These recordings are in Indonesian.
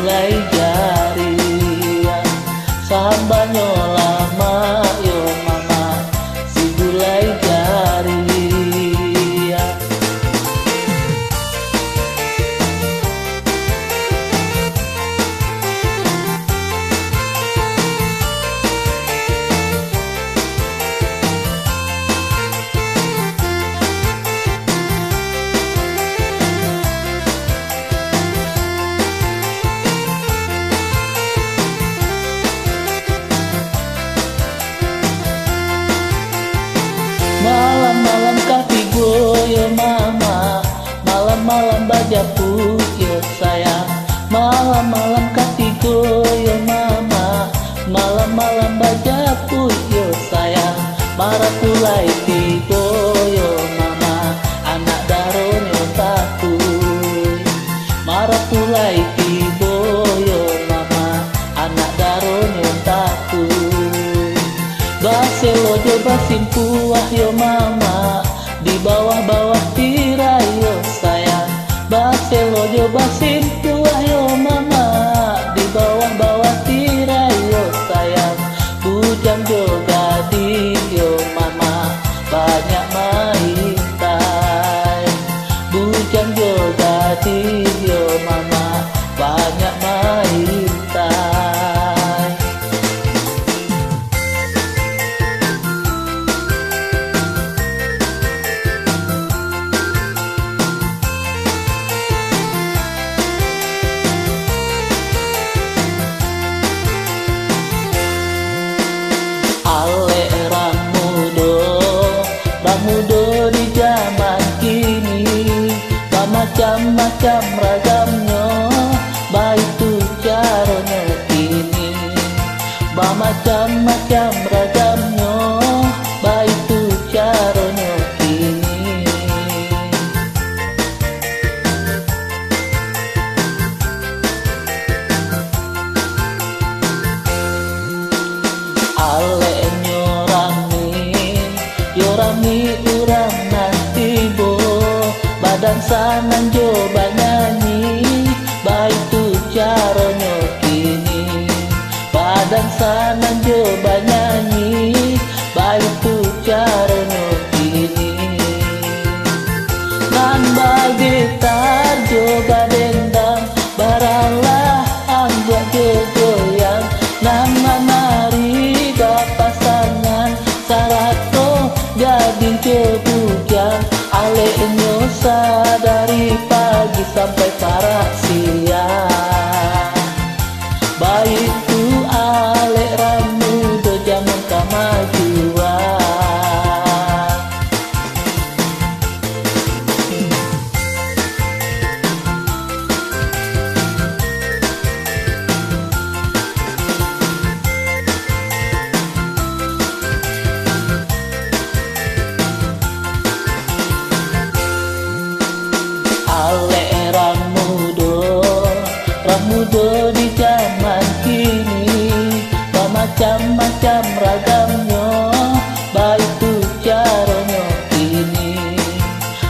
gulai jari sambanyo lama yo mama si gulai jari. Malam-malam kaki goyo mama, malam-malam bajaku yo sayang. Malam-malam kaki goyo mama, malam-malam bajaku yo sayang. Marapulai ti goyo mama, anak daronyo takui. Marapulai ti goyo mama, anak daronyo takui. Baselojo basimpuah yo mama, di bawah-bawah tirai yo sayang. Baselojo basimpuah yo mama, di bawah-bawah tirai yo sayang. Bujang juga di yo mama, banyak main tai. Bujang juga di yo mama, banyak main tai. Ramudo di zaman kini, macam-macam ragamnya, baik tu caranya kini. Macam-macam ragamnya, baik tu caranya kini. Alenyo rami urang nanti bo, badan sanan jo banyanyi, baik tu caranya kini. Badan sanan jo banyanyi, baik tu caranya kini. Nambah gitar jo badendang, baralah anggap jo goyang. Nama nari bapasangan, sarato jadi kebujang. Alenyo dari pagi sampai parak siang. Baik tu ale ramudo jangan kemajuan. Ramudo di zaman kini, macam-macam ragamnya, baik tu caranya kini.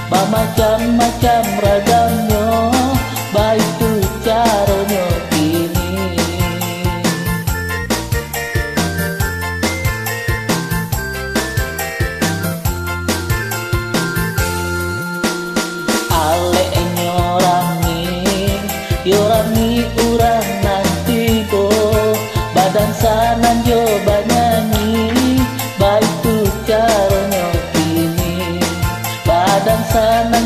Macam-macam ragamnya, baik tu caranya kini. Alenyo rami urang nanti bo, badan sanan jo banyanyi, baik tu caranya kini. Badan sanan